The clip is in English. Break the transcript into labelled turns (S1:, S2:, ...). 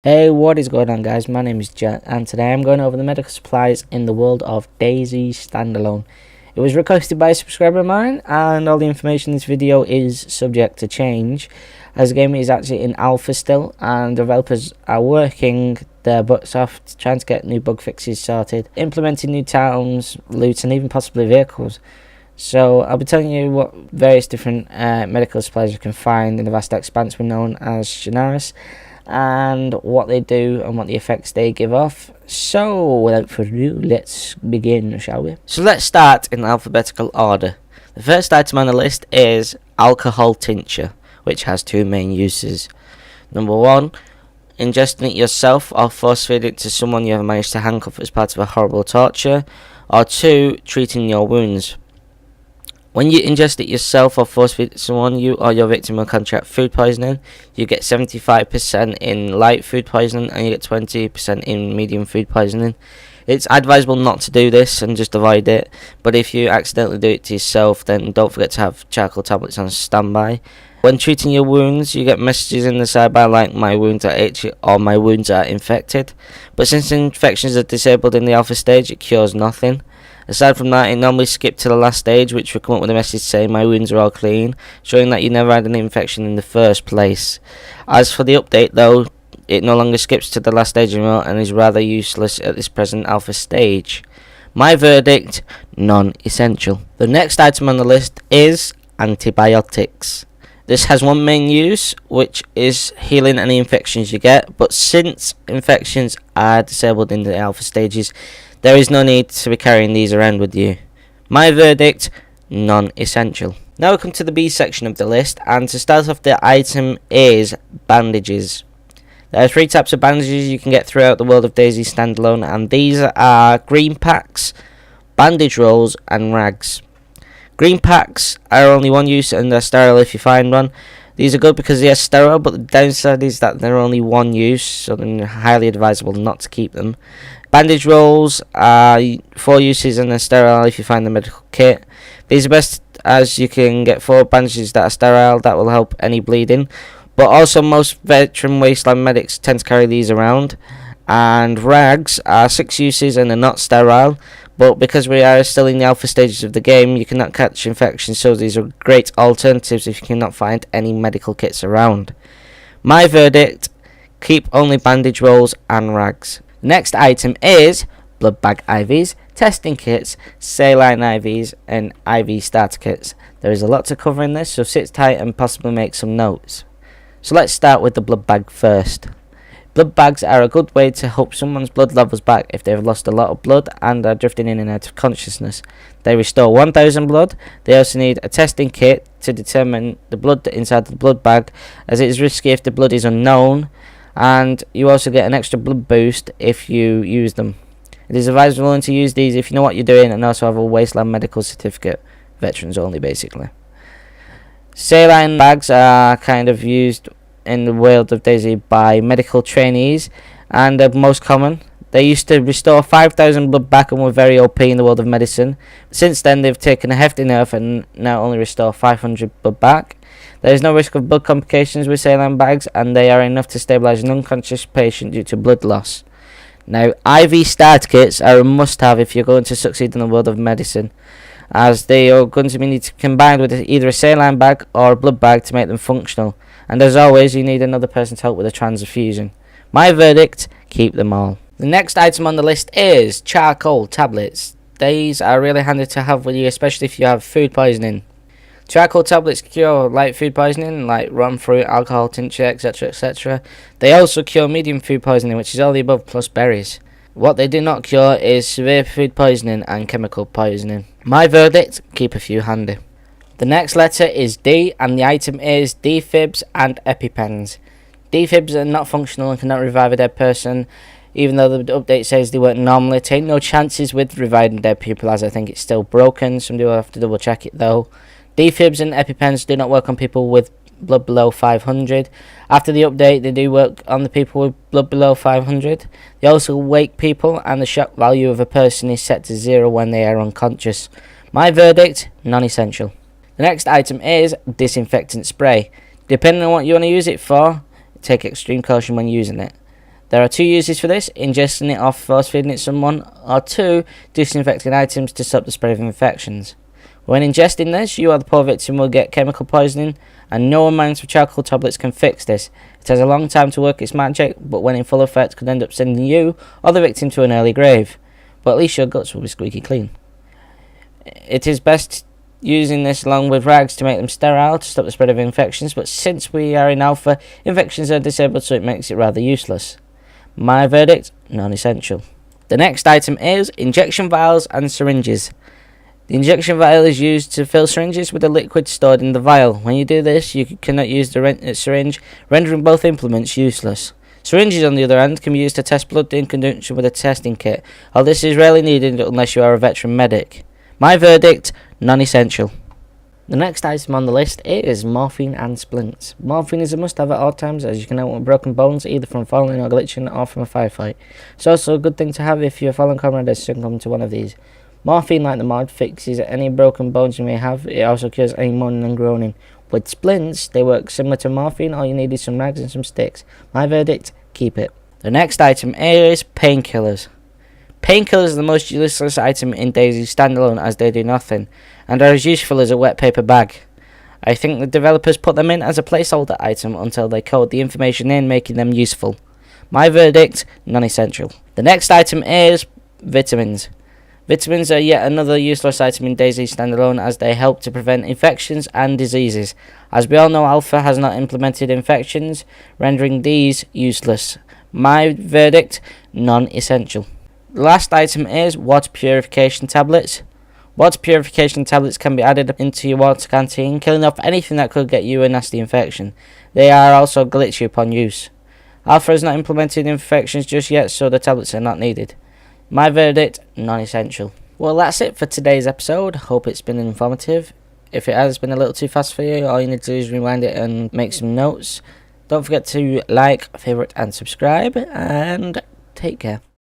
S1: Hey, what is going on, guys? My name is Jet, and today I'm going over the medical supplies in the world of DayZ Standalone. It was requested by a subscriber of mine, and all the information in this video is subject to change, as the game is actually in alpha still, and developers are working their butts off trying to get new bug fixes sorted, implementing new towns, loot, and even possibly vehicles. So I'll be telling you what various different medical supplies you can find in the vast expanse we're known as Shanaris, and what they do and what the effects they give off. So without further ado, let's begin, shall we? So let's start in alphabetical order. The first item on the list is alcohol tincture, which has two main uses. Number one, ingesting it yourself or force feeding it to someone you have managed to handcuff as part of a horrible torture. Or two, treating your wounds. When you ingest it yourself or force feed it to someone, you or your victim will contract food poisoning. You get 75% in light food poisoning and you get 20% in medium food poisoning. It's advisable not to do this and just avoid it, but if you accidentally do it to yourself, then don't forget to have charcoal tablets on standby. When treating your wounds, you get messages in the sidebar like "my wounds are itchy" or "my wounds are infected", but since infections are disabled in the alpha stage, it cures nothing. Aside from that, it normally skips to the last stage, which will come up with a message saying "my wounds are all clean", showing that you never had an infection in the first place. As for the update though, it no longer skips to the last stage anymore and is rather useless at this present alpha stage. My verdict, non-essential. The next item on the list is antibiotics. This has one main use, which is healing any infections you get, but since infections are disabled in the alpha stages, there is no need to be carrying these around with you. My verdict, non-essential. Now we come to the B section of the list, and to start off, the item is bandages. There are three types of bandages you can get throughout the world of DayZ Standalone, and these are green packs, bandage rolls, and rags. Green packs are only one use and they're sterile if you find one. These are good because they are sterile, but the downside is that they're only one use, so they're highly advisable not to keep them. Bandage rolls are 4 uses and they're sterile if you find the medical kit. These are best as you can get 4 bandages that are sterile that will help any bleeding, but also most veteran wasteland medics tend to carry these around. And rags are 6 uses and they're not sterile, but because we are still in the alpha stages of the game, you cannot catch infections, so these are great alternatives if you cannot find any medical kits around. My verdict, keep only bandage rolls and rags. The next item is blood bag IVs, testing kits, saline IVs, and IV starter kits. There is a lot to cover in this, so sit tight and possibly make some notes. So let's start with the blood bag first. Blood bags are a good way to help someone's blood levels back if they have lost a lot of blood and are drifting in and out of consciousness. They restore 1000 blood. They also need a testing kit to determine the blood inside the blood bag, as it is risky if the blood is unknown, and you also get an extra blood boost if you use them. It is advisable to use these if you know what you're doing and also have a wasteland medical certificate. Veterans only, basically. Saline bags are kind of used in the world of DayZ by medical trainees and are most common. They used to restore 5000 blood back and were very OP in the world of medicine. Since then they've taken a hefty nerf and now only restore 500 blood back. There is no risk of blood complications with saline bags, and they are enough to stabilise an unconscious patient due to blood loss. Now, IV starter kits are a must-have if you're going to succeed in the world of medicine, as they are going to be needed combined with either a saline bag or a blood bag to make them functional. And as always, you need another person to help with a transfusion. My verdict, keep them all. The next item on the list is charcoal tablets. These are really handy to have with you, especially if you have food poisoning. Charcoal tablets cure light food poisoning like rotten fruit, alcohol tincture, etc, etc. They also cure medium food poisoning, which is all the above plus berries. What they do not cure is severe food poisoning and chemical poisoning. My verdict, keep a few handy. The next letter is D, and the item is defibs and EpiPens. Defibs are not functional and cannot revive a dead person, even though the update says they work normally. Take no chances with reviving dead people, as I think it's still broken. Somebody will have to double check it though. Defibs and EpiPens do not work on people with blood below 500. After the update, they do work on the people with blood below 500. They also wake people, and the shock value of a person is set to 0 when they are unconscious. My verdict, non-essential. The next item is disinfectant spray. Depending on what you want to use it for, take extreme caution when using it. There are two uses for this: ingesting it or force feeding it someone, or two, disinfecting items to stop the spread of infections. When ingesting this, you or the poor victim will get chemical poisoning, and no amount of charcoal tablets can fix this. It has a long time to work its magic, but when in full effect could end up sending you or the victim to an early grave. But at least your guts will be squeaky clean. It is best using this along with rags to make them sterile to stop the spread of infections, but since we are in alpha, infections are disabled, so it makes it rather useless. My verdict, non-essential. The next item is injection vials and syringes. The injection vial is used to fill syringes with the liquid stored in the vial. When you do this, you cannot use the syringe, rendering both implements useless. Syringes, on the other hand, can be used to test blood in conjunction with a testing kit, although this is rarely needed unless you are a veteran medic. My verdict, non-essential. The next item on the list is morphine and splints. Morphine is a must-have at all times, as you can help with broken bones either from falling or glitching or from a firefight. It's also a good thing to have if your fallen comrade has succumbed to one of these. Morphine, like the mod, fixes any broken bones you may have. It also cures any moaning and groaning. With splints, they work similar to morphine. All you need is some rags and some sticks. My verdict, keep it. The next item is painkillers. Painkillers are the most useless item in DayZ Standalone, as they do nothing, and are as useful as a wet paper bag. I think the developers put them in as a placeholder item until they code the information in, making them useful. My verdict, non-essential. The next item is vitamins. Vitamins are yet another useless item in DayZ Standalone, as they help to prevent infections and diseases. As we all know, Alpha has not implemented infections, rendering these useless. My verdict, non-essential. The last item is water purification tablets. Water purification tablets can be added into your water canteen, killing off anything that could get you a nasty infection. They are also glitchy upon use. Alpha has not implemented infections just yet, so the tablets are not needed. My verdict, non-essential. Well, that's it for today's episode. Hope it's been informative. If it has been a little too fast for you, all you need to do is rewind it and make some notes. Don't forget to like, favourite and subscribe, and take care.